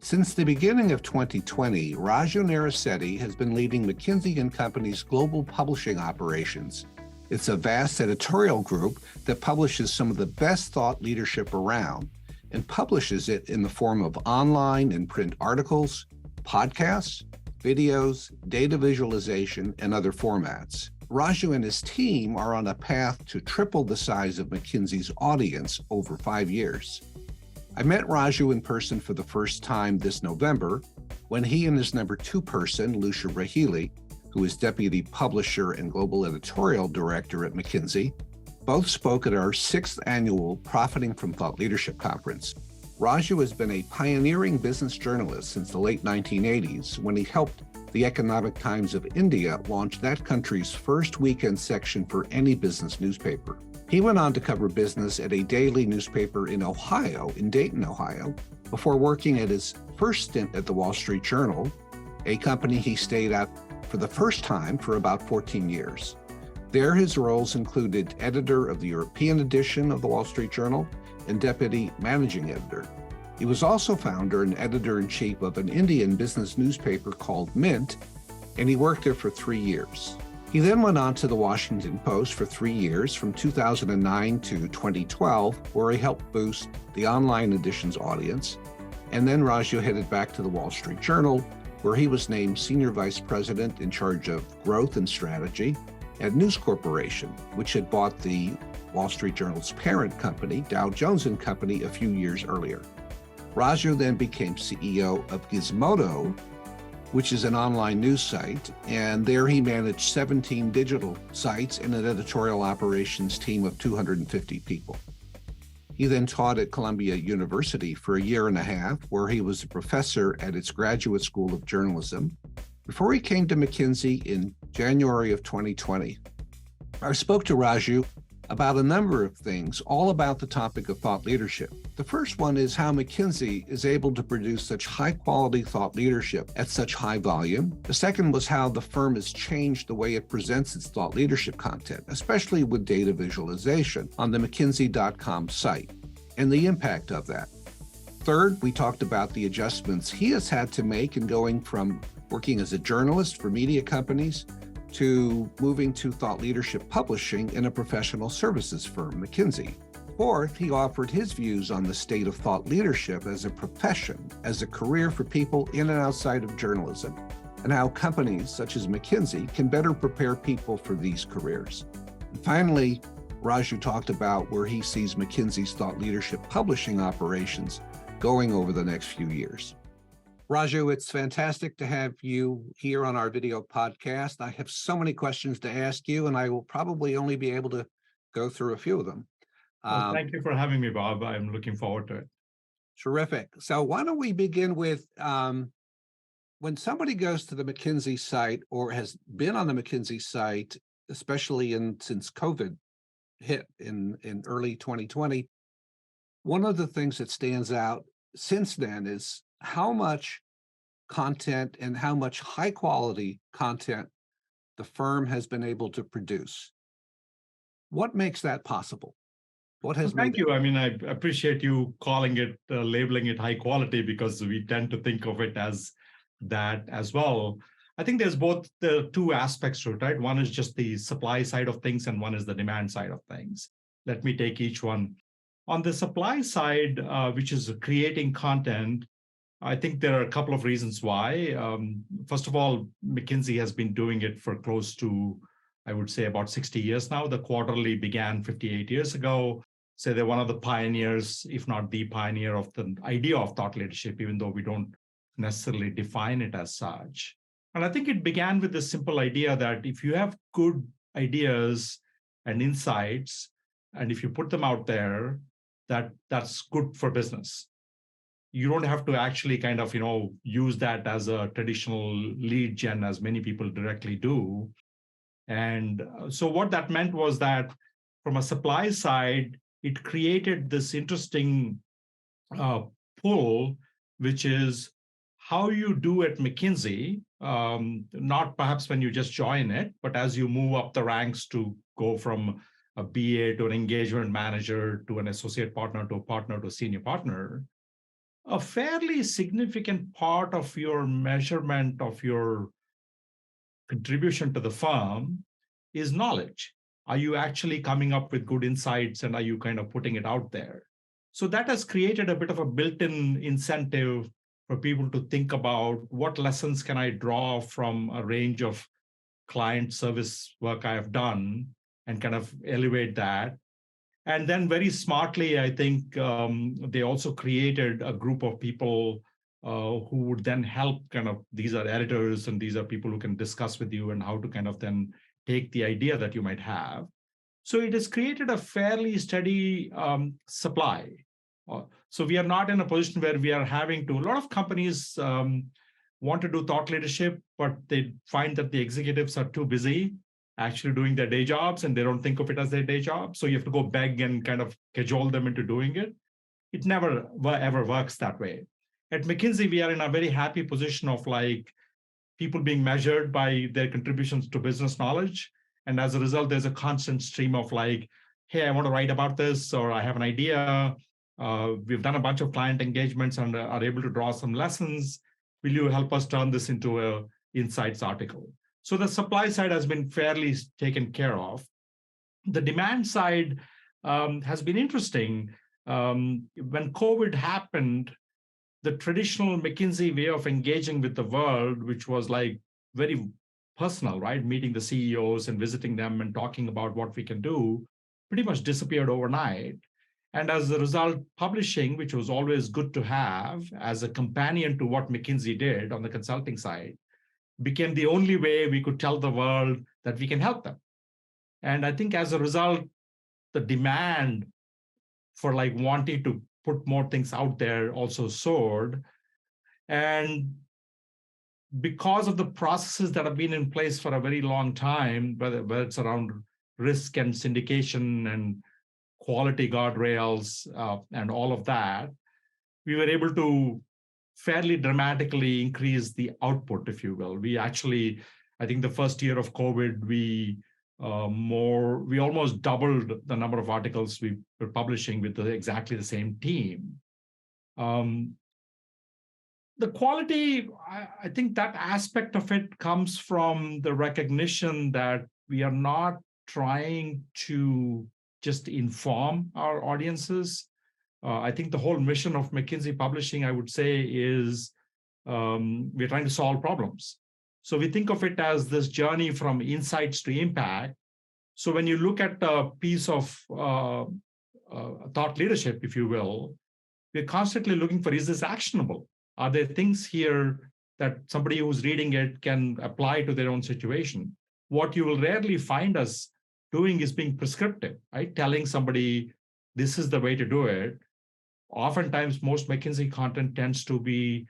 Since the beginning of 2020, Raju Narasetti has been leading McKinsey & Company's global publishing operations. It's a vast editorial group that publishes some of the best thought leadership around and publishes it in the form of online and print articles, podcasts, videos, data visualization, and other formats. Raju and his team are on a path to triple the size of McKinsey's audience over 5 years. I met Raju in person for the first time this November when he and his number 2 person, Lucia Rahili, who is Deputy Publisher and Global Editorial Director at McKinsey, both spoke at our 6th annual Profiting from Thought Leadership Conference. Raju has been a pioneering business journalist since the late 1980s when he helped the Economic Times of India launch that country's first weekend section for any business newspaper. He went on to cover business at a daily newspaper in Ohio, in Dayton, Ohio, before working at his first stint at the Wall Street Journal, a company he stayed at for the first time for about 14 years. There, his roles included editor of the European edition of the Wall Street Journal and deputy managing editor. He was also founder and editor-in-chief of an Indian business newspaper called Mint, and he worked there for 3 years. He then went on to the Washington Post for 3 years, from 2009 to 2012, where he helped boost the online edition's audience. And then Raju headed back to the Wall Street Journal, where he was named Senior Vice President in charge of growth and strategy at News Corporation, which had bought the Wall Street Journal's parent company, Dow Jones & Company, a few years earlier. Raju then became CEO of Gizmodo, which is an online news site, and there he managed 17 digital sites and an editorial operations team of 250 people. He then taught at Columbia University for a year and a half, where he was a professor at its Graduate School of Journalism, before he came to McKinsey in January of 2020. I spoke to Raju about a number of things, all about the topic of thought leadership. The first one is how McKinsey is able to produce such high-quality thought leadership at such high volume. The second was how the firm has changed the way it presents its thought leadership content, especially with data visualization on the McKinsey.com site, and the impact of that. Third, we talked about the adjustments he has had to make in going from working as a journalist for media companies to moving to thought leadership publishing in a professional services firm, McKinsey. Fourth, he offered his views on the state of thought leadership as a profession, as a career for people in and outside of journalism, and how companies such as McKinsey can better prepare people for these careers. And finally, Raju talked about where he sees McKinsey's thought leadership publishing operations going over the next few years. Raju, it's fantastic to have you here on our video podcast. I have so many questions to ask you, and I will probably only be able to go through a few of them. Well, thank you for having me, Bob. I'm looking forward to it. Terrific. So why don't we begin with, when somebody goes to the McKinsey site or has been on the McKinsey site, especially since COVID hit in early 2020, one of the things that stands out since then is how much content and how much high quality content the firm has been able to produce. What makes that possible? What has Thank you. I mean, I appreciate you calling it, labeling it high quality, because we tend to think of it as that as well. I think there's both the two aspects to it, right? One is just the supply side of things, and one is the demand side of things. Let me take each one. On the supply side, which is creating content, I think there are a couple of reasons why. First of all, McKinsey has been doing it for close to, I would say, about 60 years now. The quarterly began 58 years ago. So they're one of the pioneers, if not the pioneer, of the idea of thought leadership, even though we don't necessarily define it as such. And I think it began with the simple idea that if you have good ideas and insights, and if you put them out there, that's good for business. You don't have to actually kind of, use that as a traditional lead gen, as many people directly do. And so what that meant was that from a supply side, it created this interesting pull, which is how you do at McKinsey, not perhaps when you just join it, but as you move up the ranks to go from a BA to an engagement manager to an associate partner to a partner to a senior partner, a fairly significant part of your measurement of your contribution to the firm is knowledge. Are you actually coming up with good insights and are you kind of putting it out there? So that has created a bit of a built-in incentive for people to think about what lessons can I draw from a range of client service work I have done and kind of elevate that. And then very smartly, I think they also created a group of people who would then help kind of, these are editors and these are people who can discuss with you and how to kind of then take the idea that you might have. So it has created a fairly steady supply. So we are not in a position where we are having to, a lot of companies want to do thought leadership, but they find that the executives are too busy actually doing their day jobs and they don't think of it as their day job. So you have to go beg and kind of cajole them into doing it. It never ever works that way. At McKinsey, we are in a very happy position of like people being measured by their contributions to business knowledge. And as a result, there's a constant stream of like, hey, I want to write about this, or I have an idea. We've done a bunch of client engagements and are able to draw some lessons. Will you help us turn this into an insights article? So the supply side has been fairly taken care of. The demand side has been interesting. When COVID happened, the traditional McKinsey way of engaging with the world, which was like very personal, right? Meeting the CEOs and visiting them and talking about what we can do, pretty much disappeared overnight. And as a result, publishing, which was always good to have as a companion to what McKinsey did on the consulting side, became the only way we could tell the world that we can help them. And I think as a result, the demand for like wanting to put more things out there also soared. And because of the processes that have been in place for a very long time, whether it's around risk and syndication and quality guardrails and all of that, we were able to fairly dramatically increase the output, if you will. We actually, I think the first year of COVID, we almost doubled the number of articles we were publishing with exactly the same team. The quality, I think that aspect of it comes from the recognition that we are not trying to just inform our audiences. I think the whole mission of McKinsey Publishing, I would say, is we're trying to solve problems. So we think of it as this journey from insights to impact. So when you look at a piece of thought leadership, if you will, we're constantly looking for, is this actionable? Are there things here that somebody who's reading it can apply to their own situation? What you will rarely find us doing is being prescriptive, right? Telling somebody, this is the way to do it. Oftentimes, most McKinsey content tends to be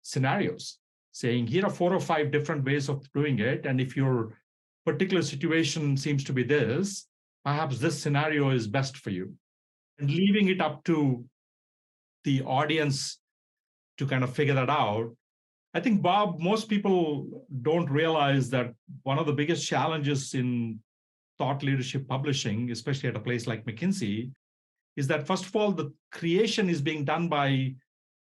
scenarios, saying, here are 4 or 5 different ways of doing it. And if your particular situation seems to be this, perhaps this scenario is best for you. And leaving it up to the audience to kind of figure that out. I think, Bob, most people don't realize that one of the biggest challenges in thought leadership publishing, especially at a place like McKinsey, is that, first of all, the creation is being done by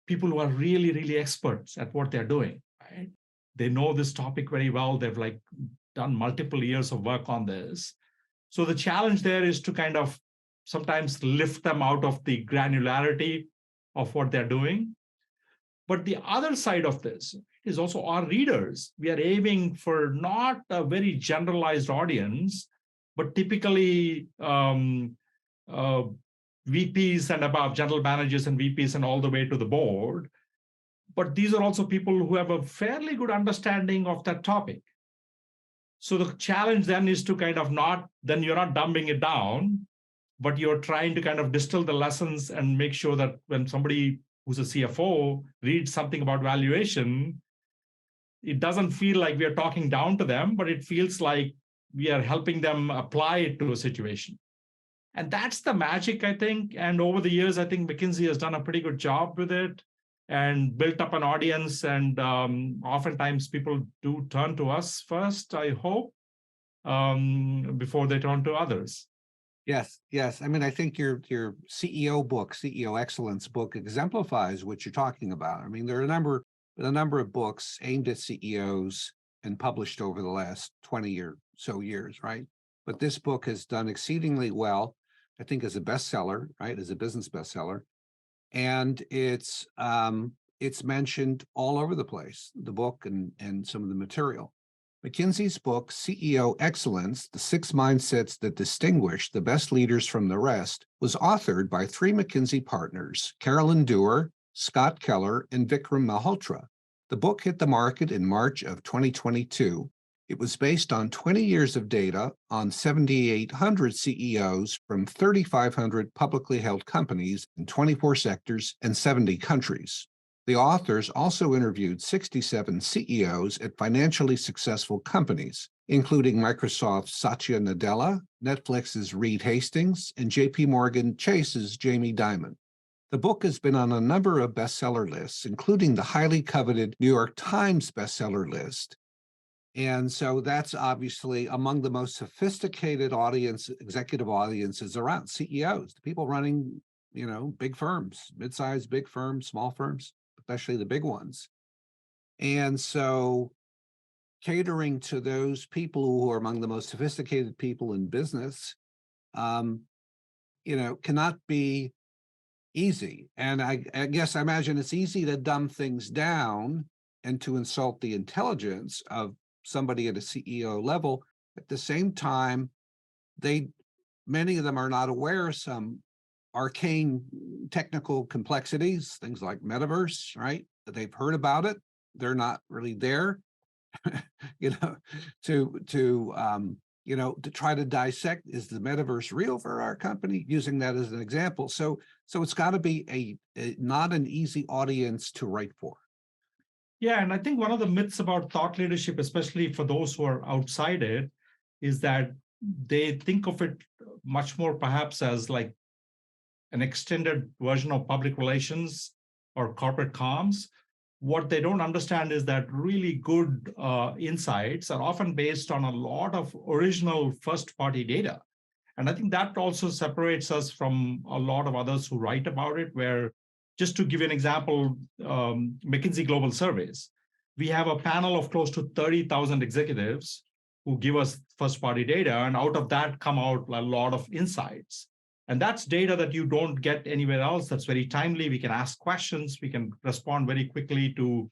people who are really, really experts at what they're doing, right? They know this topic very well. They've like done multiple years of work on this. So the challenge there is to kind of sometimes lift them out of the granularity of what they're doing. But the other side of this is also our readers. We are aiming for not a very generalized audience, but typically VPs and above, general managers and VPs and all the way to the board. But these are also people who have a fairly good understanding of that topic. So the challenge then is to kind of then you're not dumbing it down, but you're trying to kind of distill the lessons and make sure that when somebody who's a CFO reads something about valuation, it doesn't feel like we are talking down to them, but it feels like we are helping them apply it to a situation. And that's the magic, I think. And over the years, I think McKinsey has done a pretty good job with it and built up an audience. And oftentimes people do turn to us first, I hope, before they turn to others. Yes, yes. I mean, I think your CEO book, CEO Excellence book, exemplifies what you're talking about. I mean, there are a number of books aimed at CEOs and published over the last 20 or so years, right? But this book has done exceedingly well, I think, as a bestseller, right? As a business bestseller. And it's mentioned all over the place, the book and some of the material. McKinsey's book, CEO Excellence: The Six Mindsets That Distinguish the Best Leaders from the Rest, was authored by three McKinsey partners, Carolyn Dewar, Scott Keller, and Vikram Malhotra. The book hit the market in March of 2022. It was based on 20 years of data on 7,800 CEOs from 3,500 publicly held companies in 24 sectors and 70 countries. The authors also interviewed 67 CEOs at financially successful companies, including Microsoft's Satya Nadella, Netflix's Reed Hastings, and JP Morgan Chase's Jamie Dimon. The book has been on a number of bestseller lists, including the highly coveted New York Times bestseller list. And so that's obviously among the most sophisticated executive audiences around, CEOs, the people running, big firms, mid-sized, big firms, small firms, especially the big ones. And so catering to those people who are among the most sophisticated people in business, cannot be easy. And I guess I imagine it's easy to dumb things down and to insult the intelligence of somebody at a CEO level. At the same time, many of them are not aware of some arcane technical complexities, things like metaverse, right? They've heard about it. They're not really there, to try to dissect, is the metaverse real for our company? Using that as an example. So it's got to be not an easy audience to write for. Yeah, and I think one of the myths about thought leadership, especially for those who are outside it, is that they think of it much more perhaps as like an extended version of public relations or corporate comms. What they don't understand is that really good insights are often based on a lot of original first-party data. And I think that also separates us from a lot of others who write about it, where, just to give you an example, McKinsey Global Surveys, we have a panel of close to 30,000 executives who give us first-party data, and out of that come out a lot of insights. And that's data that you don't get anywhere else. That's very timely. We can ask questions. We can respond very quickly to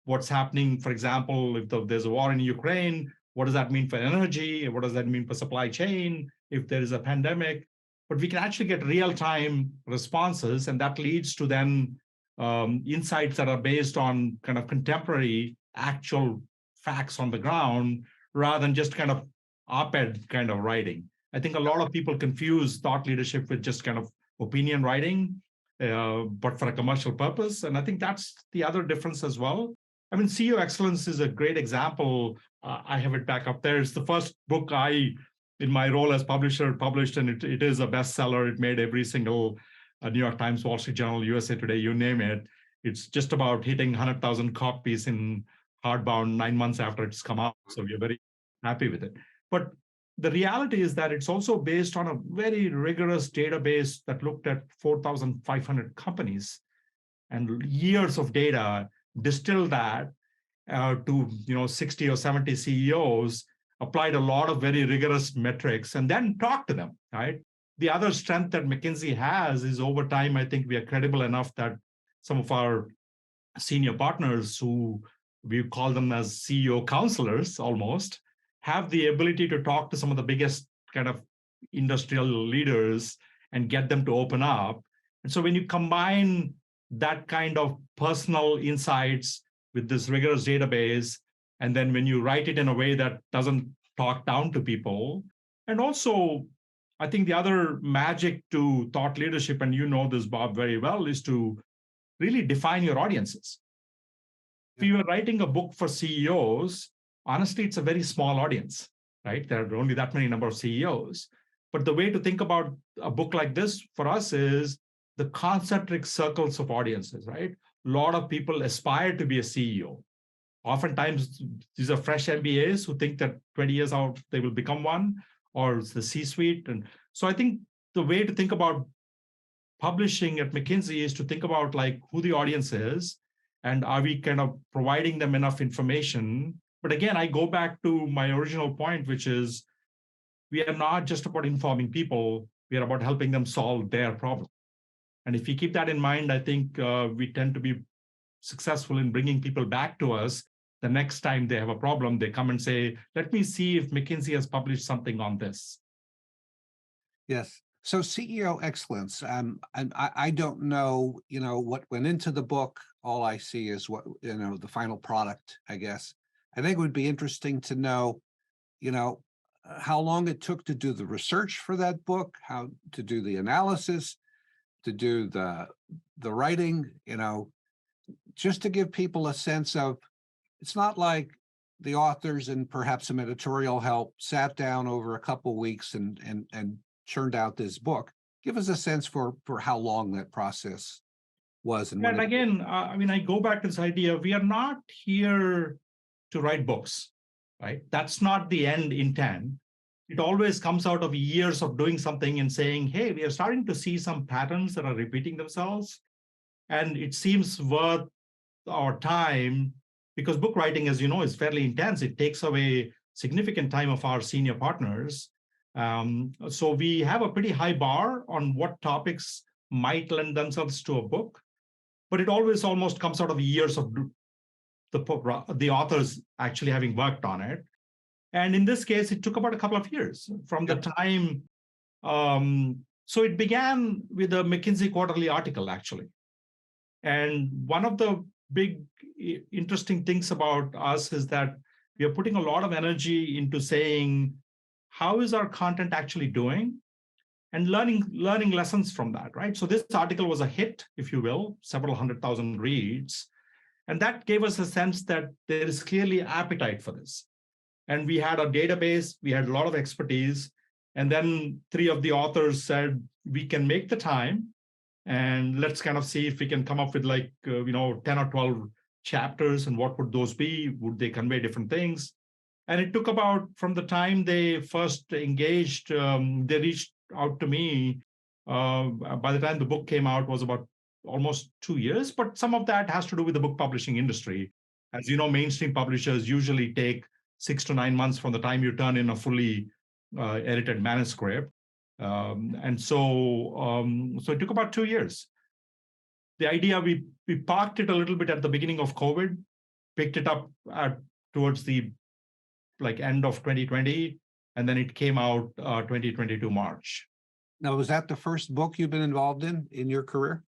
what's happening. For example, if there's a war in Ukraine, what does that mean for energy? What does that mean for supply chain if there is a pandemic? But we can actually get real-time responses, and that leads to then insights that are based on kind of contemporary actual facts on the ground, rather than just kind of op-ed kind of writing. I think a lot of people confuse thought leadership with just kind of opinion writing, but for a commercial purpose. And I think that's the other difference as well. I mean, CEO Excellence is a great example. I have it back up there. It's the first book in my role as publisher, published, and it is a bestseller. It made every single New York Times, Wall Street Journal, USA Today, you name it. It's just about hitting 100,000 copies in hardbound 9 months after it's come out. So we're very happy with it. But the reality is that it's also based on a very rigorous database that looked at 4,500 companies and years of data, distilled that to 60 or 70 CEOs, applied a lot of very rigorous metrics, and then talked to them, right? The other strength that McKinsey has is, over time, I think we are credible enough that some of our senior partners, who we call them as CEO counselors almost, have the ability to talk to some of the biggest kind of industrial leaders and get them to open up. And so when you combine that kind of personal insights with this rigorous database, and then when you write it in a way that doesn't talk down to people, and also, I think the other magic to thought leadership, and you know this, Bob, very well, is to really define your audiences. If you are writing a book for CEOs, honestly, it's a very small audience, right? There are only that many number of CEOs. But the way to think about a book like this for us is the concentric circles of audiences, right? A lot of people aspire to be a CEO. Oftentimes, these are fresh MBAs who think that 20 years out, they will become one. or it's the C-suite. And so I think the way to think about publishing at McKinsey is to think about like who the audience is, and are we kind of providing them enough information. But again, I go back to my original point, which is we are not just about informing people, we are about helping them solve their problem. And if you keep that in mind, I think we tend to be successful in bringing people back to us. The next time they have a problem, they come and say, let me see if McKinsey has published something on this. Yes. So CEO excellence, and I don't know, what went into the book. All I see is what, the final product, I guess. I think it would be interesting to know, how long it took to do the research for that book, how to do the analysis, to do the writing, just to give people a sense of, it's not like the authors and perhaps some editorial help sat down over a couple of weeks and churned out this book. Give us a sense for how long that process was. And again, I go back to this idea, we are not here to write books, right? That's not the end intent. It always comes out of years of doing something and saying, hey, we are starting to see some patterns that are repeating themselves. And it seems worth our time, because book writing, as you know, is fairly intense. It takes away significant time of our senior partners. So we have a pretty high bar on what topics might lend themselves to a book, but it always almost comes out of years of the authors actually having worked on it. And in this case, it took about a couple of years from the time. So it began with a McKinsey quarterly article, actually. And one of the big interesting things about us is that we are putting a lot of energy into saying, how is our content actually doing? And learning lessons from that, right? So this article was a hit, if you will, several 100,000 reads. And that gave us a sense that there is clearly appetite for this. And we had a database, we had a lot of expertise. And then 3 of the authors said, we can make the time and let's kind of see if we can come up with 10 or 12 chapters, and what would those be? Would they convey different things? And it took about, from the time they first engaged, they reached out to me. By the time the book came out, was about almost 2 years, but some of that has to do with the book publishing industry. As you know, mainstream publishers usually take 6 to 9 months from the time you turn in a fully edited manuscript. And so it took about 2 years. The idea, we parked it a little bit at the beginning of COVID, picked it up towards the end of 2020, and then it came out 2022 March. Now, was that the first book you've been involved in your career?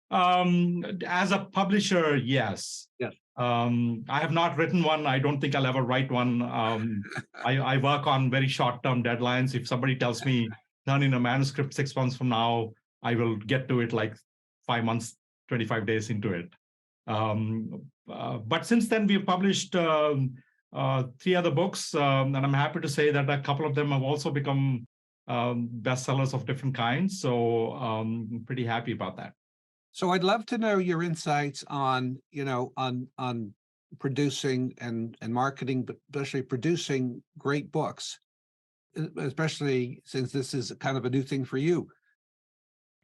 As a publisher, yes. Yes. I have not written one. I don't think I'll ever write one. I work on very short-term deadlines. If somebody tells me turn in a manuscript 6 months from now, I will get to it 5 months, 25 days into it. But since then, we've published 3 other books, and I'm happy to say that a couple of them have also become bestsellers of different kinds. So I'm pretty happy about that. So I'd love to know your insights on, on producing and marketing, but especially producing great books, especially since this is kind of a new thing for you.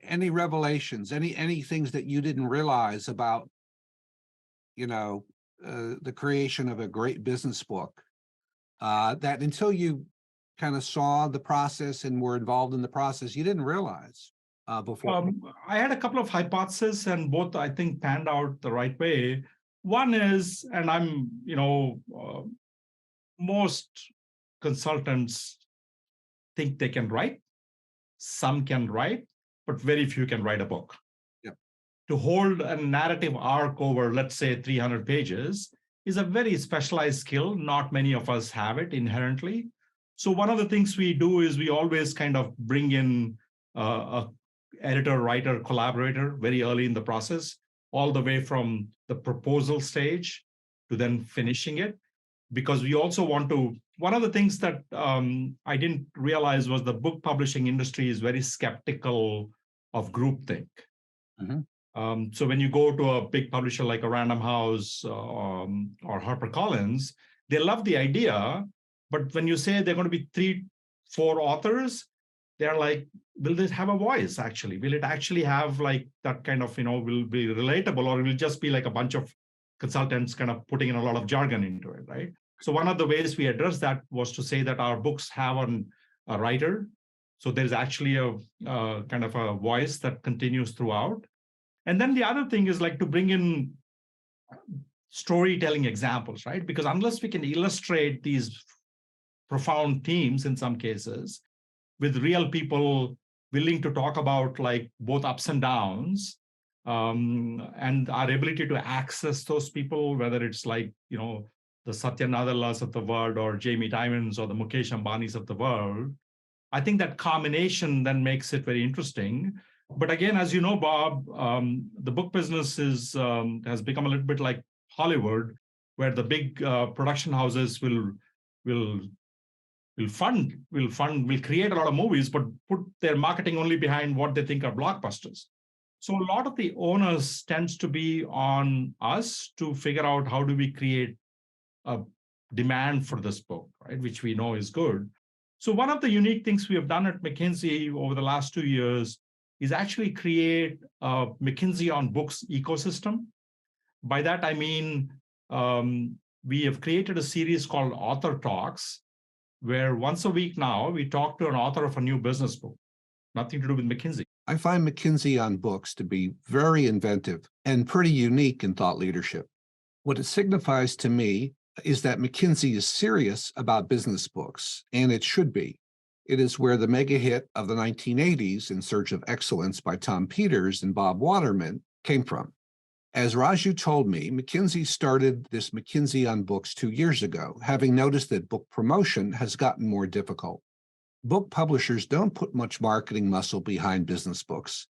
Any revelations, any things that you didn't realize about, the creation of a great business book, that until you kind of saw the process and were involved in the process, you didn't realize before? I had a couple of hypotheses, and both I think panned out the right way. One is, and I'm, most consultants think they can write. Some can write, but very few can write a book. Yep. To hold a narrative arc over, let's say, 300 pages is a very specialized skill. Not many of us have it inherently. So one of the things we do is we always kind of bring in a editor, writer, collaborator very early in the process, all the way from the proposal stage to then finishing it. Because we also want to, one of the things that I didn't realize was the book publishing industry is very skeptical of groupthink. Mm-hmm. So when you go to a big publisher like a Random House or HarperCollins, they love the idea, but when you say they're going to be 3 for authors, they're like, will this have a voice actually? Will it actually have like that kind of, will be relatable, or will it just be like a bunch of consultants kind of putting in a lot of jargon into it, right? So one of the ways we addressed that was to say that our books have a writer. So there's actually a kind of a voice that continues throughout. And then the other thing is like to bring in storytelling examples, right? Because unless we can illustrate these profound themes in some cases with real people willing to talk about like both ups and downs, and our ability to access those people, whether it's like, the Satya Nadellas of the world or Jamie Dimons or the Mukesh Ambanis of the world, I think that combination then makes it very interesting. But again, as you know, Bob, the book business has become a little bit like Hollywood, where the big production houses will create a lot of movies, but put their marketing only behind what they think are blockbusters. So a lot of the onus tends to be on us to figure out how do we create a demand for this book, right? Which we know is good. So one of the unique things we have done at McKinsey over the last 2 years is actually create a McKinsey on Books ecosystem. By that, I mean, we have created a series called Author Talks, where once a week now, we talk to an author of a new business book, nothing to do with McKinsey. I find McKinsey on Books to be very inventive and pretty unique in thought leadership. What it signifies to me is that McKinsey is serious about business books, and it should be. It is where the mega hit of the 1980s, In Search of Excellence by Tom Peters and Bob Waterman, came from. As Raju told me, McKinsey started this McKinsey on Books 2 years ago, having noticed that book promotion has gotten more difficult. Book publishers don't put much marketing muscle behind business books.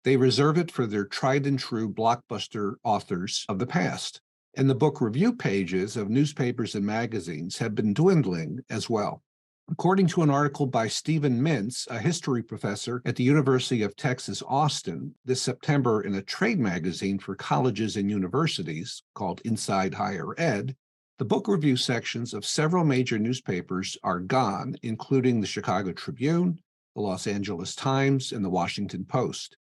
They reserve it for their tried and true blockbuster authors of the past. And the book review pages of newspapers and magazines have been dwindling as well. According to an article by Stephen Mintz, a history professor at the University of Texas, Austin, this September in a trade magazine for colleges and universities called Inside Higher Ed, the book review sections of several major newspapers are gone, including the Chicago Tribune, the Los Angeles Times, and the Washington Post.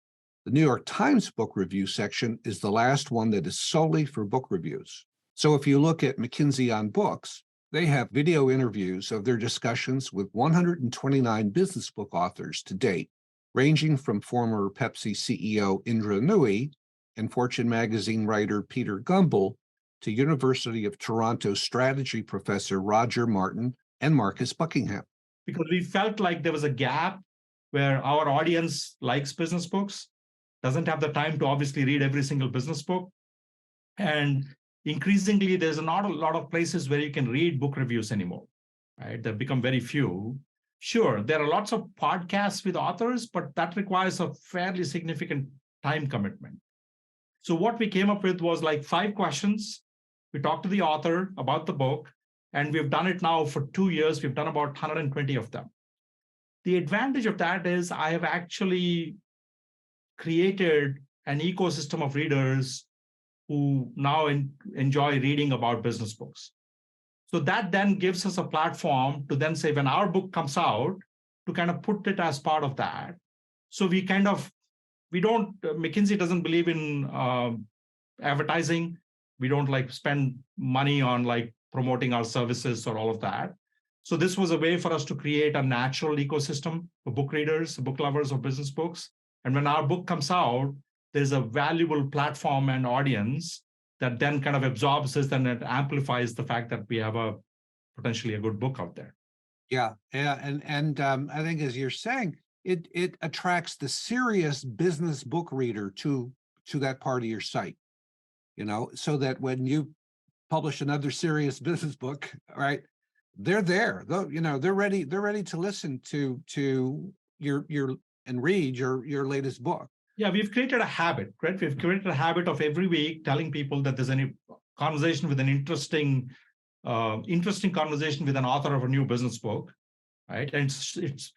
The New York Times book review section is the last one that is solely for book reviews. So if you look at McKinsey on Books, they have video interviews of their discussions with 129 business book authors to date, ranging from former Pepsi CEO Indra Nooyi and Fortune magazine writer Peter Gumbel to University of Toronto strategy professor Roger Martin and Marcus Buckingham. Because we felt like there was a gap where our audience likes business books, doesn't have the time to obviously read every single business book. And increasingly, there's not a lot of places where you can read book reviews anymore, right? They've become very few. Sure, there are lots of podcasts with authors, but that requires a fairly significant time commitment. So what we came up with was like 5 questions. We talked to the author about the book, and we've done it now for 2 years. We've done about 120 of them. The advantage of that is I have actually created an ecosystem of readers who now enjoy reading about business books. So that then gives us a platform to then say, when our book comes out, to kind of put it as part of that. So McKinsey doesn't believe in advertising. We don't like spend money on like promoting our services or all of that. So this was a way for us to create a natural ecosystem for book readers, book lovers of business books. And when our book comes out, there's a valuable platform and audience that then kind of absorbs this and it amplifies the fact that we have potentially a good book out there. Yeah. And I think, as you're saying, it attracts the serious business book reader to that part of your site, so that when you publish another serious business book, right, they're there. They're ready to listen to your and read your latest book. Yeah, we've created a habit, right? We've created a habit of every week telling people that there's any conversation with an interesting conversation with an author of a new business book, right? And it's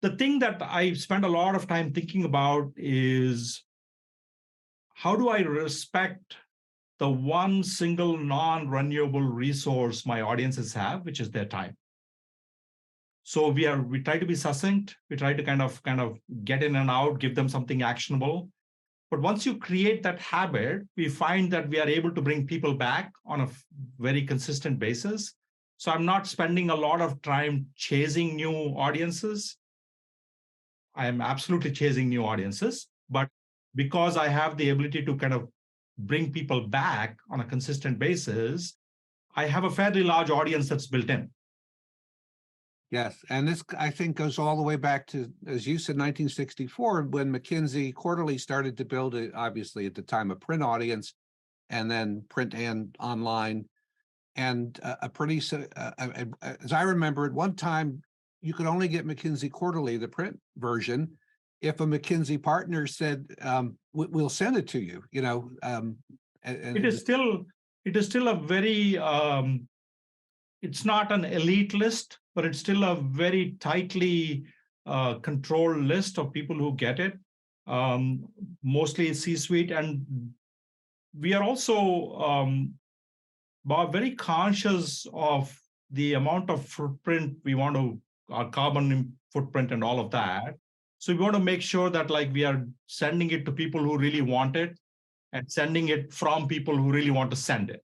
the thing that I spend a lot of time thinking about is how do I respect the one single non-renewable resource my audiences have, which is their time. So we try to be succinct. We try to kind of get in and out, give them something actionable. But once you create that habit, we find that we are able to bring people back on a very consistent basis. So I'm not spending a lot of time chasing new audiences. I am absolutely chasing new audiences, but because I have the ability to kind of bring people back on a consistent basis, I have a fairly large audience that's built in. Yes, and this, I think, goes all the way back to, as you said, 1964, when McKinsey Quarterly started to build, obviously at the time, a print audience, and then print and online. And as I remember, at one time, you could only get McKinsey Quarterly, the print version, if a McKinsey partner said, "We'll send it to you." It is still a very it's not an elite list, but it's still a very tightly controlled list of people who get it, mostly C-suite. And we are also very conscious of the amount of footprint we want to, our carbon footprint and all of that. So we want to make sure that we are sending it to people who really want it and sending it from people who really want to send it.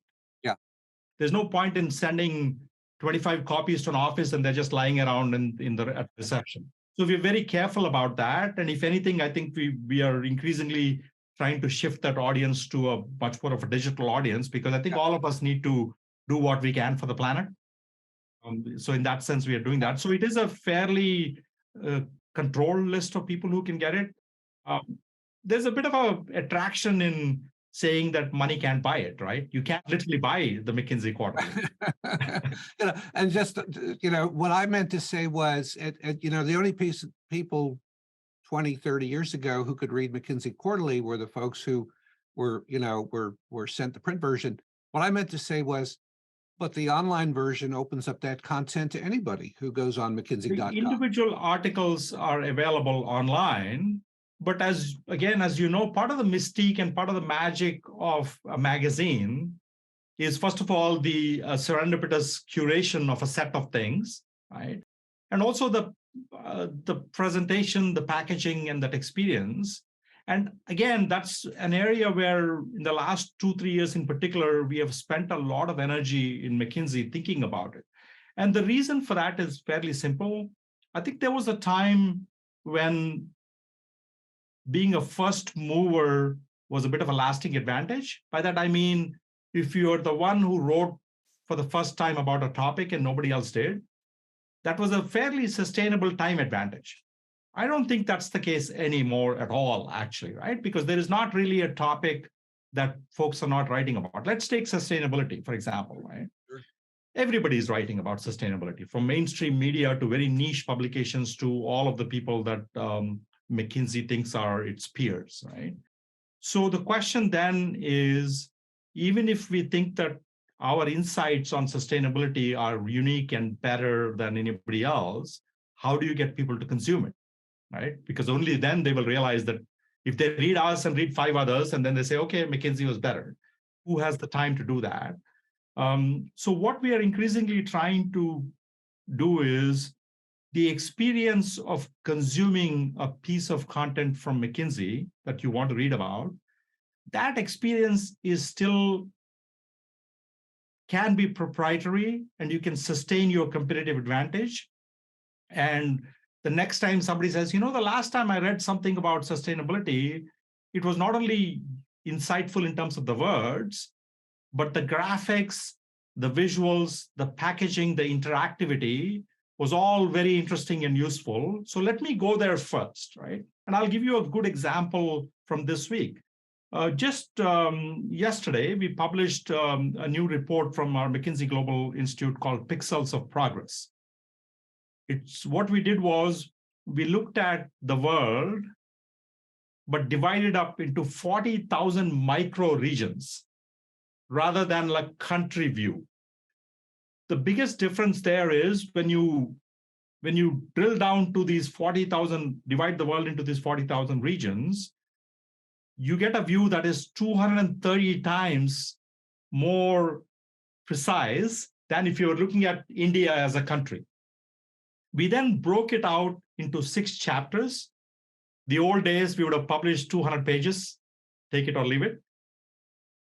There's no point in sending 25 copies to an office and they're just lying around at reception. So we're very careful about that. And if anything, I think we are increasingly trying to shift that audience to a much more of a digital audience, because I think all of us need to do what we can for the planet. So in that sense, we are doing that. So it is a fairly controlled list of people who can get it. There's a bit of a attraction in saying that money can't buy it, right? You can't literally buy the McKinsey Quarterly. And just, what I meant to say was, the only people 20, 30 years ago who could read McKinsey Quarterly were the folks who were sent the print version. What I meant to say was, but the online version opens up that content to anybody who goes on McKinsey.com. Individual articles are available online. But as you know, part of the mystique and part of the magic of a magazine is, first of all, the serendipitous curation of a set of things, right? And also the presentation, the packaging, and that experience. And again, that's an area where in the last 2-3 years in particular, we have spent a lot of energy in McKinsey thinking about it. And the reason for that is fairly simple. I think there was a time when being a first mover was a bit of a lasting advantage. By that, I mean, if you're the one who wrote for the first time about a topic and nobody else did, that was a fairly sustainable time advantage. I don't think that's the case anymore at all, actually, right? Because there is not really a topic that folks are not writing about. Let's take sustainability, for example, right? Sure. Everybody's writing about sustainability, from mainstream media to very niche publications to all of the people that McKinsey thinks are its peers, right? So the question then is, even if we think that our insights on sustainability are unique and better than anybody else, how do you get people to consume it, right? Because only then they will realize that if they read us and read 5 others, and then they say, okay, McKinsey was better. Who has the time to do that? So what we are increasingly trying to do is, the experience of consuming a piece of content from McKinsey that you want to read about, that experience can be proprietary, and you can sustain your competitive advantage. And the next time somebody says, the last time I read something about sustainability, it was not only insightful in terms of the words, but the graphics, the visuals, the packaging, the interactivity was all very interesting and useful. So let me go there first, right? And I'll give you a good example from this week. Just yesterday, we published a new report from our McKinsey Global Institute called Pixels of Progress. What we did was, we looked at the world, but divided up into 40,000 micro regions rather than like country view. The biggest difference there is when you drill down to these 40,000, divide the world into these 40,000 regions, you get a view that is 230 times more precise than if you're looking at India as a country. We then broke it out into 6 chapters. The old days, we would have published 200 pages, take it or leave it.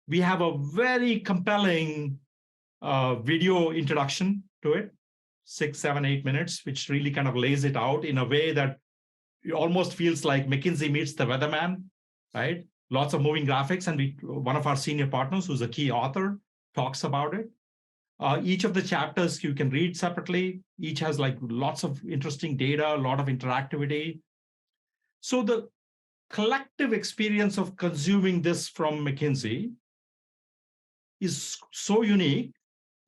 We have a very compelling video introduction to it, 6, 7, 8 minutes, which really kind of lays it out in a way that it almost feels like McKinsey meets the weatherman, right? Lots of moving graphics, and one of our senior partners, who's a key author, talks about it. Each of the chapters you can read separately. Each has like lots of interesting data, a lot of interactivity. So the collective experience of consuming this from McKinsey is so unique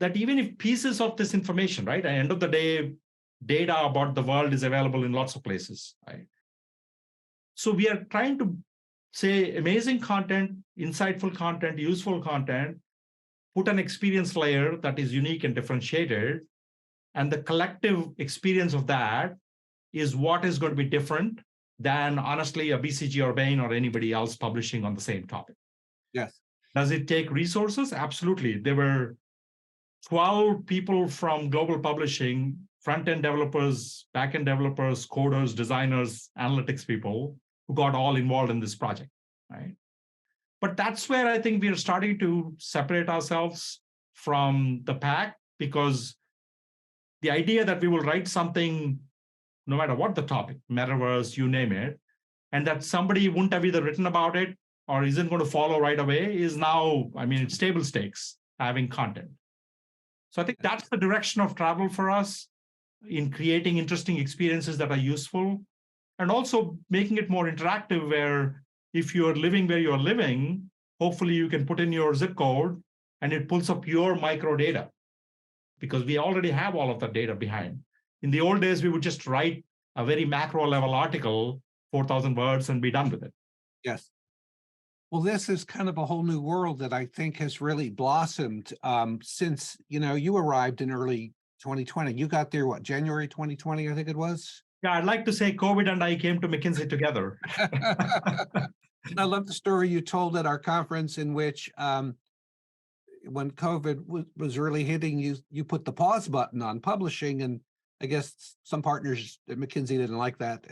that even if pieces of this information, right, at the end of the day, data about the world is available in lots of places, right? So we are trying to say amazing content, insightful content, useful content, put an experience layer that is unique and differentiated, and the collective experience of that is what is going to be different than, honestly, a BCG or Bain or anybody else publishing on the same topic. Yes. Does it take resources? Absolutely. There were 12 people from global publishing, front-end developers, back-end developers, coders, designers, analytics people, who got all involved in this project, right? But that's where I think we are starting to separate ourselves from the pack, because the idea that we will write something, no matter what the topic, metaverse, you name it, and that somebody wouldn't have either written about it or isn't going to follow right away is now, I mean, it's table stakes having content. So I think that's the direction of travel for us in creating interesting experiences that are useful, and also making it more interactive, where if you're living where you're living, hopefully you can put in your zip code and it pulls up your micro data, because we already have all of that data behind. In the old days, we would just write a very macro level article, 4,000 words, and be done with it. Yes. Well, this is kind of a whole new world that I think has really blossomed since, you arrived in early 2020. You got there, what, January 2020, I think it was? Yeah, I'd like to say COVID and I came to McKinsey together. I love the story you told at our conference in which when COVID was really hitting, you put the pause button on publishing, and I guess some partners at McKinsey didn't like that.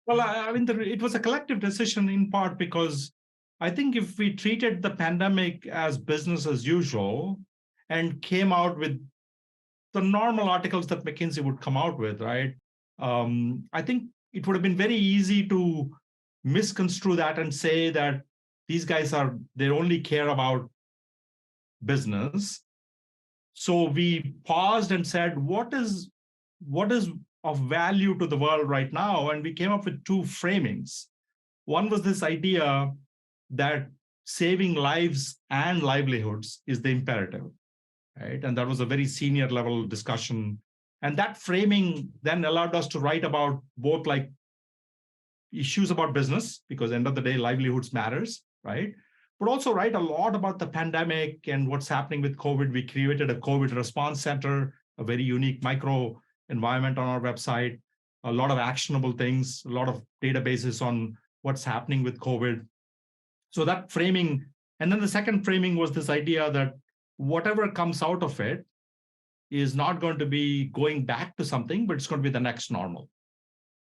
Well, I mean, it was a collective decision in part because I think if we treated the pandemic as business as usual and came out with the normal articles that McKinsey would come out with, right? I think it would have been very easy to misconstrue that and say that these guys they only care about business. So we paused and said, what is of value to the world right now? And we came up with 2 framings. One was this idea that saving lives and livelihoods is the imperative, right? And that was a very senior level discussion. And that framing then allowed us to write about both like issues about business, because end of the day, livelihoods matters, right? But also write a lot about the pandemic and what's happening with COVID. We created a COVID response center, a very unique micro environment on our website, a lot of actionable things, a lot of databases on what's happening with COVID. So that framing, and then the second framing was this idea that whatever comes out of it is not going to be going back to something, but it's going to be the next normal.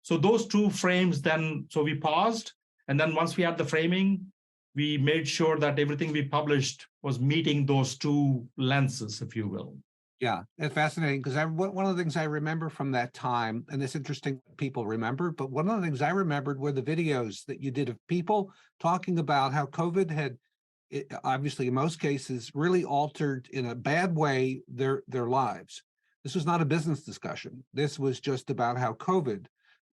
So those 2 frames then, so we paused, and then once we had the framing, we made sure that everything we published was meeting those 2 lenses, if you will. Yeah, it's fascinating, because one of the things I remember from that time, and it's interesting what people remember, but one of the things I remembered were the videos that you did of people talking about how COVID had, obviously in most cases, really altered in a bad way their lives. This was not a business discussion. This was just about how COVID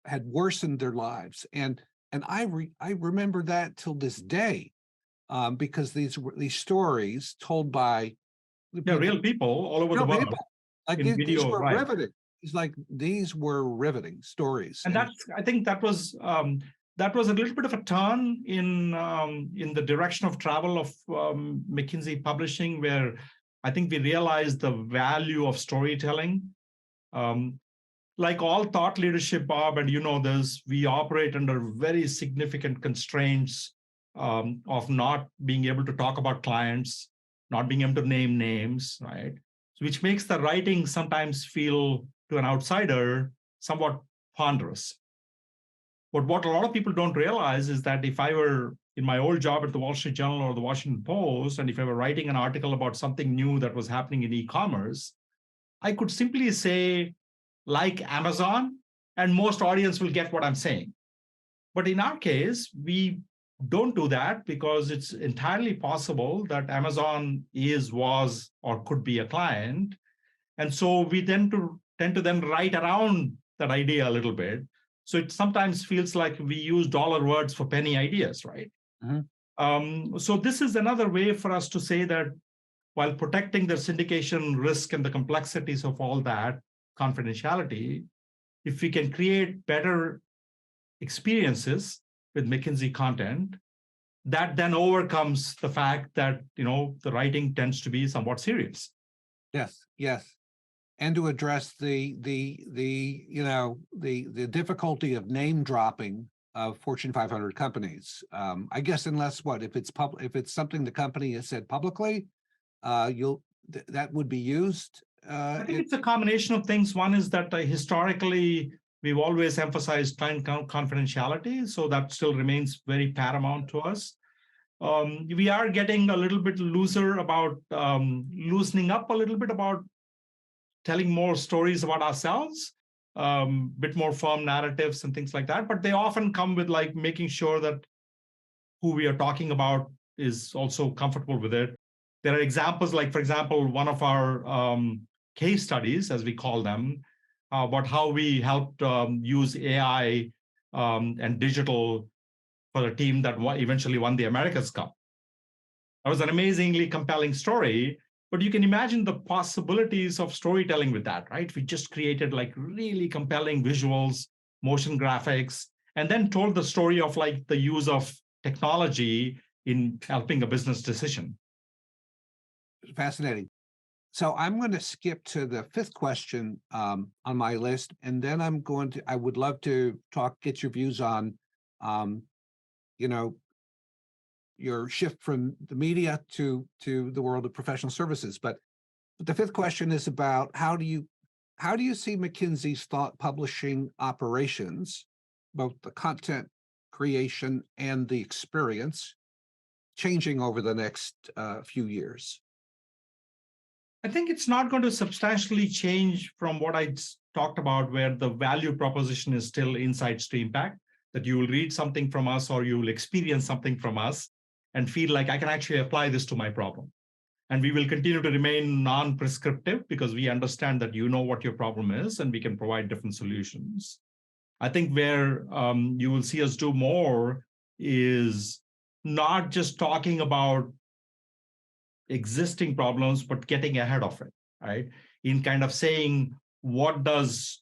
had worsened their lives. And I remember that till this day, because these stories told by real people all over the world. People. Like these were riveting. It's like these were riveting stories. And I think that was a little bit of a turn in the direction of travel of McKinsey Publishing, where I think we realized the value of storytelling. Like all thought leadership, Bob, and you know this, we operate under very significant constraints of not being able to talk about clients, not being able to name names, right? Which makes the writing sometimes feel to an outsider, somewhat ponderous. But what a lot of people don't realize is that if I were in my old job at the Wall Street Journal or the Washington Post, and if I were writing an article about something new that was happening in e-commerce, I could simply say, like Amazon, and most audience will get what I'm saying. But in our case, we don't do that because it's entirely possible that Amazon is, was, or could be a client. And so we tend to then write around that idea a little bit. So it sometimes feels like we use dollar words for penny ideas, right? So this is another way for us to say that while protecting the syndication risk and the complexities of all that confidentiality, if we can create better experiences with McKinsey content, that then overcomes the fact that the writing tends to be somewhat serious. Yes, yes. And to address the difficulty of name dropping of Fortune 500 companies. I guess unless if it's something the company has said publicly, that would be used. I think it's a combination of things. One is that historically we've always emphasized client confidentiality, so that still remains very paramount to us. We are getting a little bit looser about loosening up a little bit about telling more stories about ourselves, bit more firm narratives and things like that. But they often come with like making sure that who we are talking about is also comfortable with it. There are examples like, for example, one of our case studies, as we call them, about how we helped use AI and digital for a team that eventually won the America's Cup. That was an amazingly compelling story, but you can imagine the possibilities of storytelling with that, right? We just created like really compelling visuals, motion graphics, and then told the story of like the use of technology in helping a business decision. Fascinating. So I'm going to skip to the fifth question on my list, and then I would love to get your views on, your shift from the media to the world of professional services. But the fifth question is about how do you see McKinsey's thought publishing operations, both the content creation and the experience, changing over the next few years? I think it's not going to substantially change from what I talked about, where the value proposition is still insights to impact, that you will read something from us or you will experience something from us and feel like I can actually apply this to my problem. And we will continue to remain non-prescriptive because we understand that you know what your problem is and we can provide different solutions. I think where you will see us do more is not just talking about existing problems, but getting ahead of it, right? In kind of saying, what does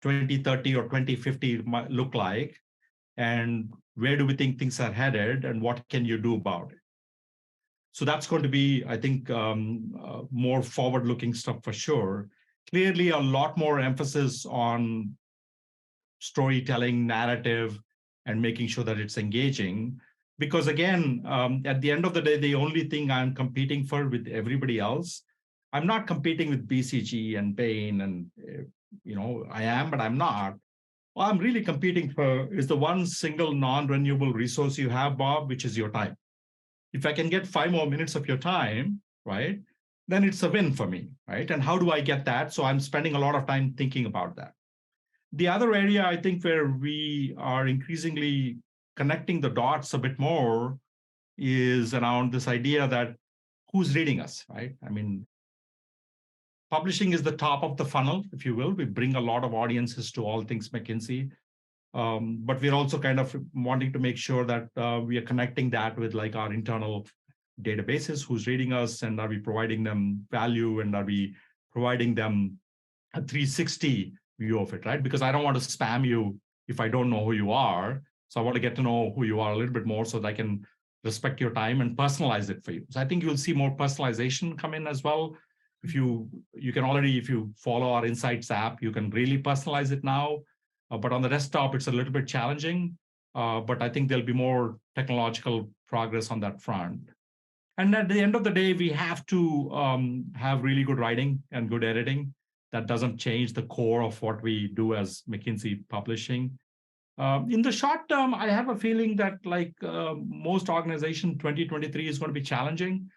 2030 or 2050 look like? And where do we think things are headed? And what can you do about it? So that's going to be, I think, more forward-looking stuff for sure. Clearly, a lot more emphasis on storytelling, narrative, and making sure that it's engaging. Because again, at the end of the day, the only thing I'm competing for with everybody else, I'm not competing with BCG and Bain and, I am, but I'm not. What I'm really competing for is the one single non-renewable resource you have, Bob, which is your time. If I can get 5 more minutes of your time, right, then it's a win for me, right? And how do I get that? So I'm spending a lot of time thinking about that. The other area, I think, where we are increasingly connecting the dots a bit more is around this idea that who's reading us, right? I mean, publishing is the top of the funnel, if you will. We bring a lot of audiences to all things McKinsey. But we're also kind of wanting to make sure that we are connecting that with like our internal databases, who's reading us, and are we providing them value, and are we providing them a 360 view of it, right? Because I don't want to spam you if I don't know who you are. So I want to get to know who you are a little bit more so that I can respect your time and personalize it for you. So I think you'll see more personalization come in as well. If you can already, if you follow our Insights app, you can really personalize it now. But on the desktop, it's a little bit challenging. But I think there'll be more technological progress on that front. And at the end of the day, we have to have really good writing and good editing that doesn't change the core of what we do as McKinsey Publishing. In the short term, I have a feeling that like most organizations, 2023 is going to be challenging.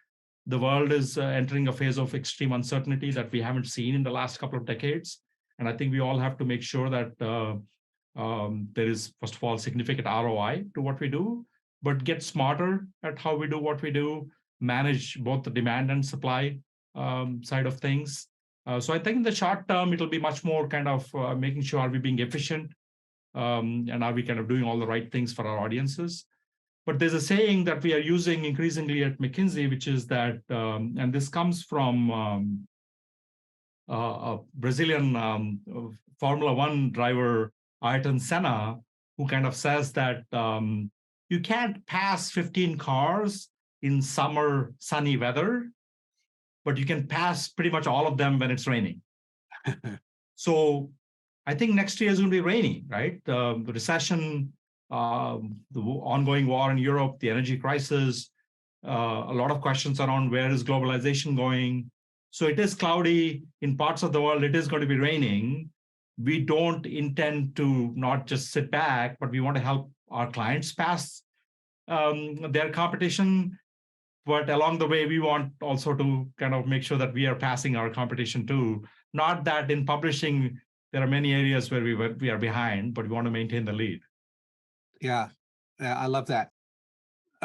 The world is entering a phase of extreme uncertainty that we haven't seen in the last couple of decades. And I think we all have to make sure that there is, first of all, significant ROI to what we do, but get smarter at how we do what we do, manage both the demand and supply side of things. So I think in the short term, it'll be much more kind of making sure are we being efficient and are we kind of doing all the right things for our audiences. But there's a saying that we are using increasingly at McKinsey, which is that, and this comes from a Brazilian Formula One driver, Ayrton Senna, who kind of says that you can't pass 15 cars in summer sunny weather, but you can pass pretty much all of them when it's raining. So I think next year is going to be rainy, right? The recession, the ongoing war in Europe, the energy crisis, a lot of questions around where is globalization going. So it is cloudy in parts of the world. It is going to be raining. We don't intend to not just sit back, but we want to help our clients pass their competition. But along the way, we want also to kind of make sure that we are passing our competition too. Not that in publishing, there are many areas where we are behind, but we want to maintain the lead. Yeah, I love that.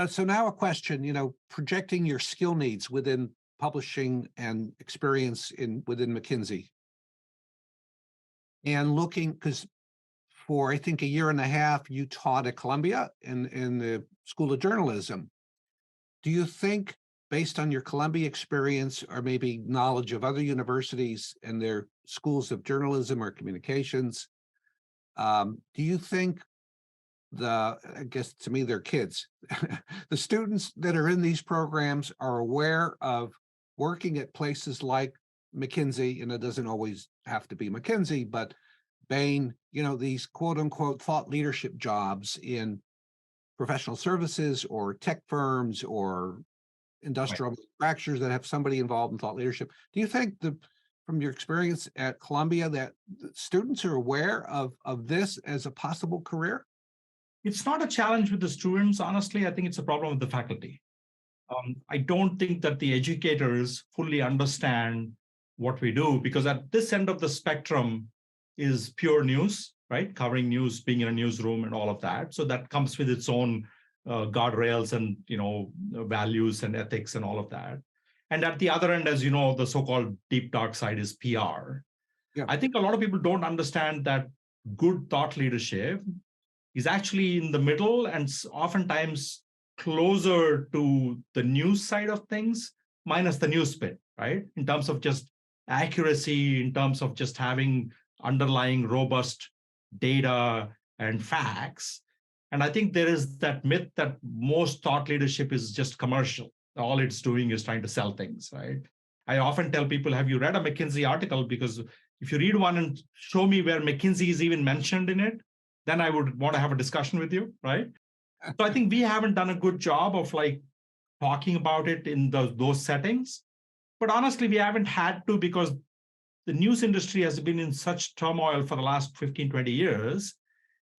So now a question, projecting your skill needs within publishing and experience within McKinsey. And looking, because for I think a year and a half, you taught at Columbia in the School of Journalism. Do you think, based on your Columbia experience or maybe knowledge of other universities and their schools of journalism or communications, do you think I guess to me, they're kids, the students that are in these programs are aware of working at places like McKinsey, and it doesn't always have to be McKinsey, but Bain, these quote unquote thought leadership jobs in professional services or tech firms or industrial manufacturers that have somebody involved in thought leadership. Do you think from your experience at Columbia that students are aware of this as a possible career? It's not a challenge with the students, honestly. I think it's a problem with the faculty. I don't think that the educators fully understand what we do, because at this end of the spectrum is pure news, right? Covering news, being in a newsroom and all of that. So that comes with its own guardrails and, values and ethics and all of that. And at the other end, as you know, the so-called deep dark side is PR. Yeah. I think a lot of people don't understand that good thought leadership is actually in the middle and oftentimes closer to the news side of things, minus the news bit, right? In terms of just accuracy, in terms of just having underlying robust data and facts. And I think there is that myth that most thought leadership is just commercial. All it's doing is trying to sell things, right? I often tell people, have you read a McKinsey article? Because if you read one and show me where McKinsey is even mentioned in it, then I would want to have a discussion with you, right? So I think we haven't done a good job of talking about it in those settings. But honestly, we haven't had to, because the news industry has been in such turmoil for the last 15, 20 years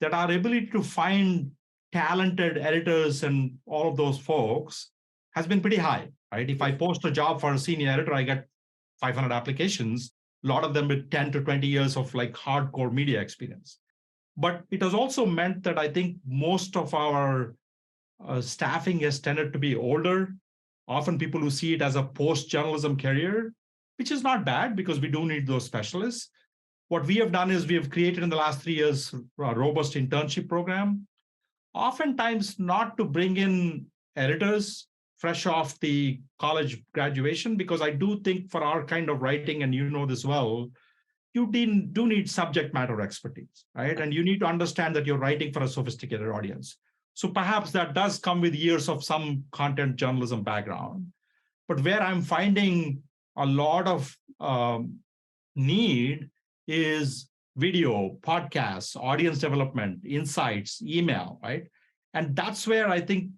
that our ability to find talented editors and all of those folks has been pretty high, right? If I post a job for a senior editor, I get 500 applications, a lot of them with 10 to 20 years of hardcore media experience. But it has also meant that I think most of our staffing has tended to be older, often people who see it as a post-journalism career, which is not bad because we do need those specialists. What we have done is we have created in the last 3 years a robust internship program, oftentimes not to bring in editors fresh off the college graduation, because I do think for our kind of writing, and you know this well, you do need subject matter expertise, right? And you need to understand that you're writing for a sophisticated audience. So perhaps that does come with years of some content journalism background. But where I'm finding a lot of need is video, podcasts, audience development, insights, email, right? And that's where I think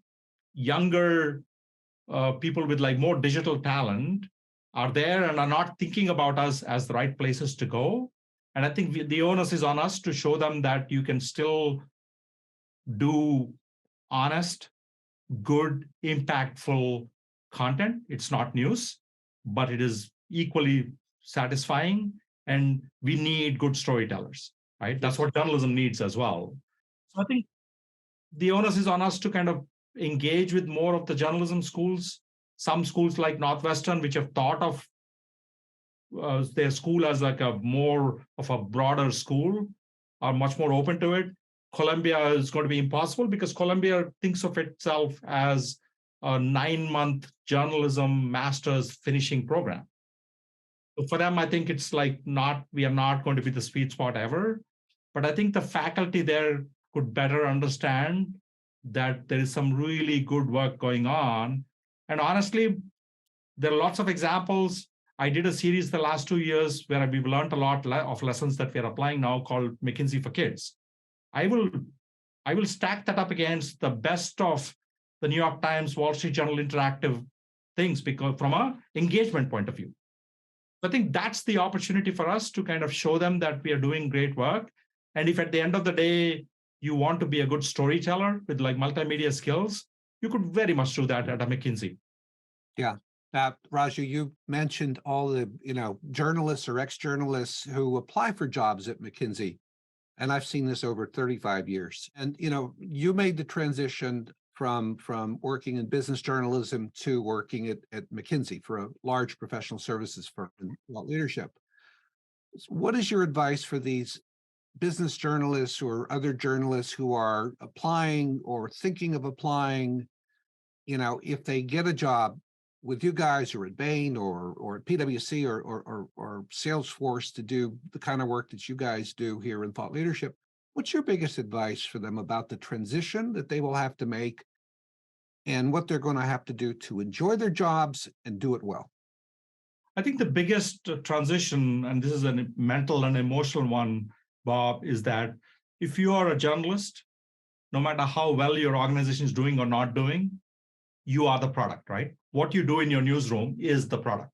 younger people with more digital talent are there and are not thinking about us as the right places to go. And I think the onus is on us to show them that you can still do honest, good, impactful content. It's not news, but it is equally satisfying. And we need good storytellers, right? That's what journalism needs as well. So I think the onus is on us to kind of engage with more of the journalism schools. Some schools like Northwestern, which have thought of their school as like a more of a broader school, are much more open to it. Columbia is going to be impossible because Columbia thinks of itself as a 9-month journalism master's finishing program. So for them, I think it's like we are not going to be the sweet spot ever. But I think the faculty there could better understand that there is some really good work going on. And honestly, there are lots of examples. I did a series the last 2 years where we've learned a lot of lessons that we are applying now called McKinsey for Kids. I will stack that up against the best of the New York Times, Wall Street Journal interactive things, because from an engagement point of view. I think that's the opportunity for us to kind of show them that we are doing great work. And if at the end of the day, you want to be a good storyteller with like multimedia skills, you could very much do that at a McKinsey. Yeah. Raju, you mentioned all the, journalists or ex-journalists who apply for jobs at McKinsey. And I've seen this over 35 years. And, you made the transition from working in business journalism to working at McKinsey for a large professional services firm in thought leadership. What is your advice for these business journalists or other journalists who are applying or thinking of applying, if they get a job with you guys or at Bain or at PwC or Salesforce to do the kind of work that you guys do here in thought leadership, what's your biggest advice for them about the transition that they will have to make and what they're going to have to do to enjoy their jobs and do it well? I think the biggest transition, and this is a mental and emotional one, Bob, is that if you are a journalist, no matter how well your organization is doing or not doing, you are the product, right? What you do in your newsroom is the product.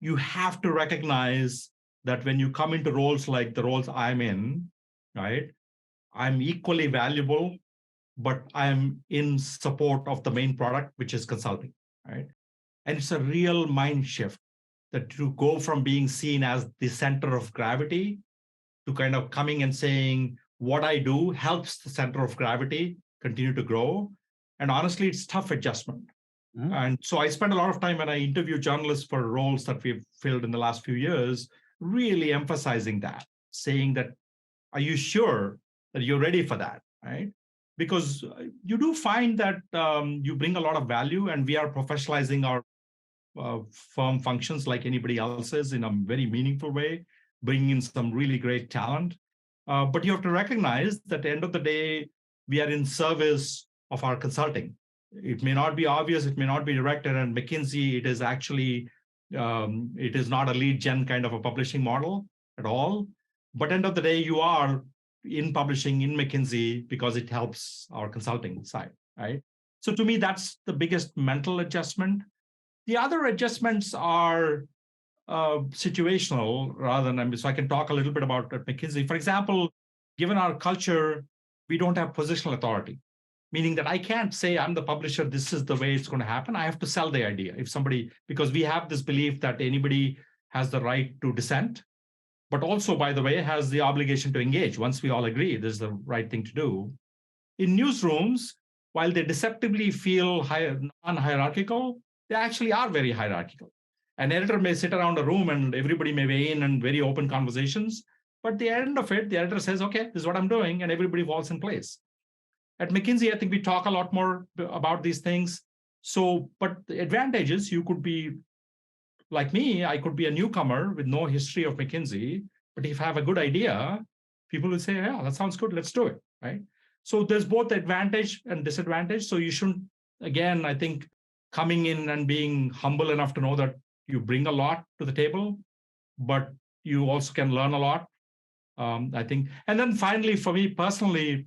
You have to recognize that when you come into roles like the roles I'm in, right, I'm equally valuable, but I'm in support of the main product, which is consulting, right? And it's a real mind shift that to go from being seen as the center of gravity to kind of coming and saying, what I do helps the center of gravity continue to grow. And honestly, it's tough adjustment. Mm-hmm. And so I spend a lot of time when I interview journalists for roles that we've filled in the last few years, really emphasizing that, saying that, are you sure that you're ready for that, right? Because you do find that you bring a lot of value, and we are professionalizing our firm functions like anybody else's in a very meaningful way, bringing in some really great talent. But you have to recognize that at the end of the day, we are in service of our consulting. It may not be obvious, it may not be directed, and McKinsey, it is actually, it is not a lead gen kind of a publishing model at all. But end of the day, you are in publishing in McKinsey because it helps our consulting side, right? So to me, that's the biggest mental adjustment. The other adjustments are situational rather than, so I can talk a little bit about McKinsey. For example, given our culture, we don't have positional authority, meaning that I can't say I'm the publisher, this is the way it's going to happen. I have to sell the idea. If somebody, because we have this belief that anybody has the right to dissent, but also, by the way, has the obligation to engage once we all agree this is the right thing to do. In newsrooms, while they deceptively feel non-hierarchical, they actually are very hierarchical. An editor may sit around a room and everybody may weigh in and very open conversations, but at the end of it, the editor says, okay, this is what I'm doing, and everybody falls in place. At McKinsey, I think we talk a lot more about these things. So, but the advantage is you could be like me, I could be a newcomer with no history of McKinsey, but if I have a good idea, people will say, yeah, that sounds good, let's do it, right? So there's both advantage and disadvantage. So you shouldn't, again, I think coming in and being humble enough to know that you bring a lot to the table, but you also can learn a lot, I think. And then finally, for me personally,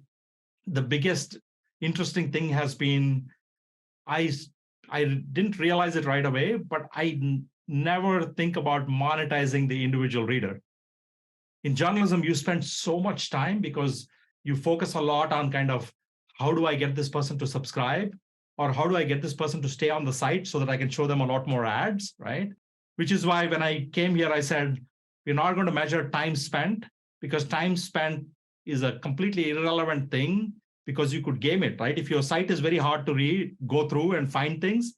the biggest interesting thing has been, I I didn't realize it right away, but I never think about monetizing the individual reader. In journalism, you spend so much time because you focus a lot on kind of how do I get this person to subscribe, or how do I get this person to stay on the site so that I can show them a lot more ads, right? Which is why when I came here, I said, we're not going to measure time spent, because time spent is a completely irrelevant thing, because you could game it, right? If your site is very hard to read, go through and find things,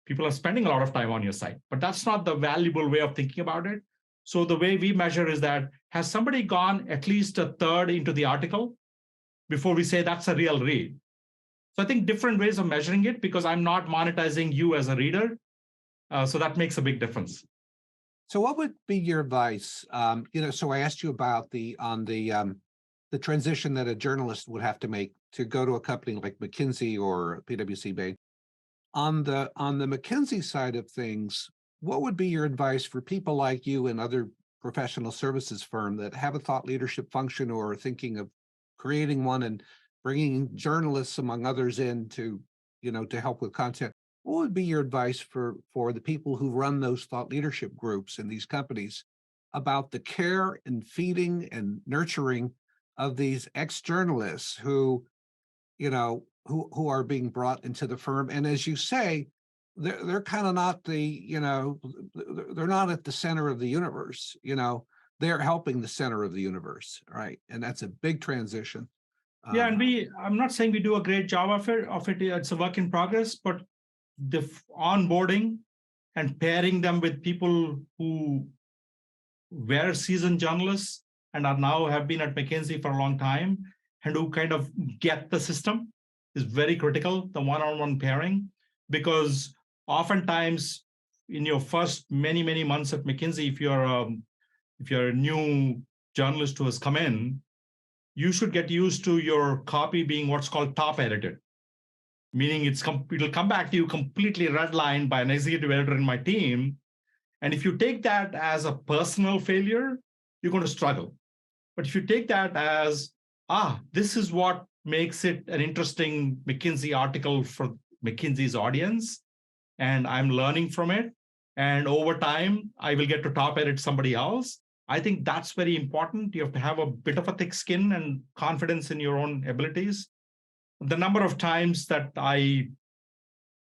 people are spending a lot of time on your site, but that's not the valuable way of thinking about it. So the way we measure is that, has somebody gone at least a third into the article before we say that's a real read? So I think different ways of measuring it, because I'm not monetizing you as a reader. So that makes a big difference. So what would be your advice? So I asked you about the transition that a journalist would have to make to go to a company like McKinsey or PwC Bain. On the McKinsey side of things, what would be your advice for people like you and other professional services firm that have a thought leadership function or are thinking of creating one and bringing journalists, among others, in to help with content? What would be your advice for the people who run those thought leadership groups in these companies about the care and feeding and nurturing of these ex-journalists who are being brought into the firm? And as you say, they're kind of not they're not at the center of the universe. They're helping the center of the universe, right? And that's a big transition. Yeah, and I'm not saying we do a great job of it. It's a work in progress, but the onboarding and pairing them with people who were seasoned journalists and are now have been at McKinsey for a long time and who kind of get the system is very critical, the one-on-one pairing, because oftentimes in your first many months at McKinsey, if you're a new journalist who has come in, you should get used to your copy being what's called top edited, meaning it'll come back to you completely redlined by an executive editor in my team. And if you take that as a personal failure, you're going to struggle. But if you take that as, this is what makes it an interesting McKinsey article for McKinsey's audience, and I'm learning from it, and over time, I will get to top edit somebody else, I think that's very important. You have to have a bit of a thick skin and confidence in your own abilities. The number of times that I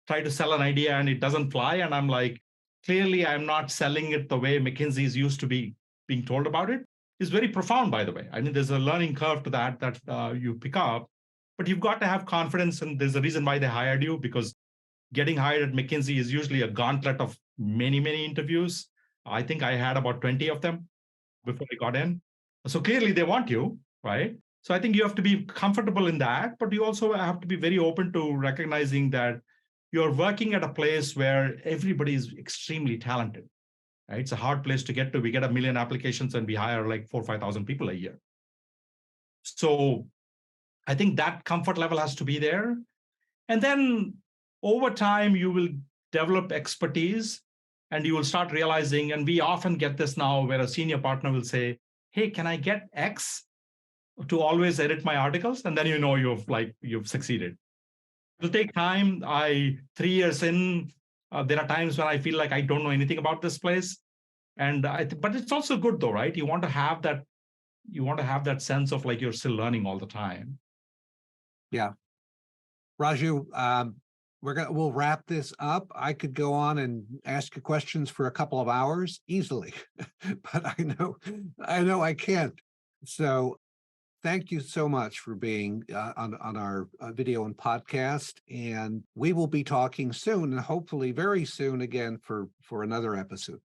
try to sell an idea and it doesn't fly, and I'm like, clearly I'm not selling it the way McKinsey is used to be being told about it, is very profound, by the way. I mean, there's a learning curve to that you pick up, but you've got to have confidence, and there's a reason why they hired you, because getting hired at McKinsey is usually a gauntlet of many interviews. I think I had about 20 of them before I got in. So clearly they want you, right? So I think you have to be comfortable in that, but you also have to be very open to recognizing that you're working at a place where everybody is extremely talented, right? It's a hard place to get to. We get 1 million applications and we hire like 4,000 or 5,000 people a year. So I think that comfort level has to be there. And then over time, you will develop expertise and you will start realizing, and we often get this now where a senior partner will say, hey, can I get X to always edit my articles? And then you've succeeded. It'll take time. 3 years in, there are times when I feel like I don't know anything about this place. But it's also good though, right? You want to have that sense of like you're still learning all the time. Yeah. Raju, we'll wrap this up. I could go on and ask you questions for a couple of hours easily, but I know I can't. So thank you so much for being on our video and podcast. And we will be talking soon, and hopefully very soon again for another episode.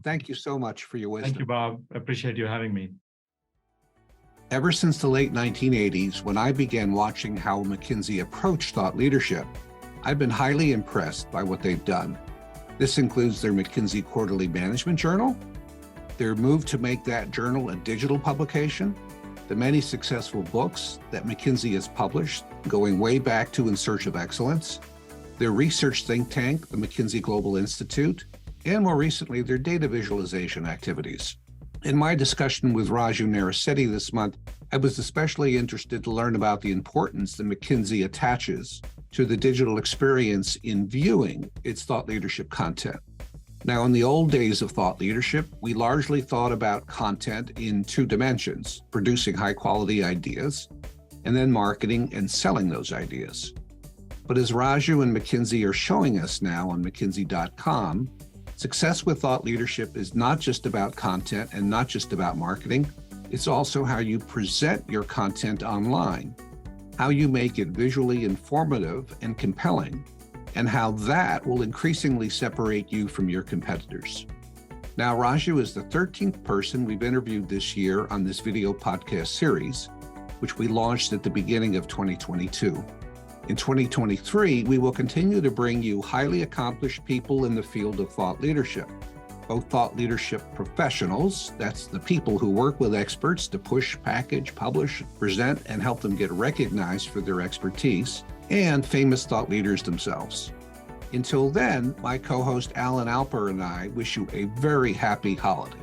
Thank you so much for your wisdom. Thank you, Bob. I appreciate you having me. Ever since the late 1980s, when I began watching how McKinsey approached thought leadership, I've been highly impressed by what they've done. This includes their McKinsey Quarterly Management Journal, their move to make that journal a digital publication, the many successful books that McKinsey has published, going way back to In Search of Excellence, their research think tank, the McKinsey Global Institute, and more recently, their data visualization activities. In my discussion with Raju Narisetty this month, I was especially interested to learn about the importance that McKinsey attaches to the digital experience in viewing its thought leadership content. Now, in the old days of thought leadership, we largely thought about content in two dimensions: producing high-quality ideas, and then marketing and selling those ideas. But as Raju and McKinsey are showing us now on McKinsey.com, success with thought leadership is not just about content and not just about marketing. It's also how you present your content online, how you make it visually informative and compelling, and how that will increasingly separate you from your competitors. Now, Raju is the 13th person we've interviewed this year on this video podcast series, which we launched at the beginning of 2022. In 2023, we will continue to bring you highly accomplished people in the field of thought leadership, both thought leadership professionals, that's the people who work with experts to push, package, publish, present, and help them get recognized for their expertise, and famous thought leaders themselves. Until then, my co-host Alan Alper and I wish you a very happy holiday.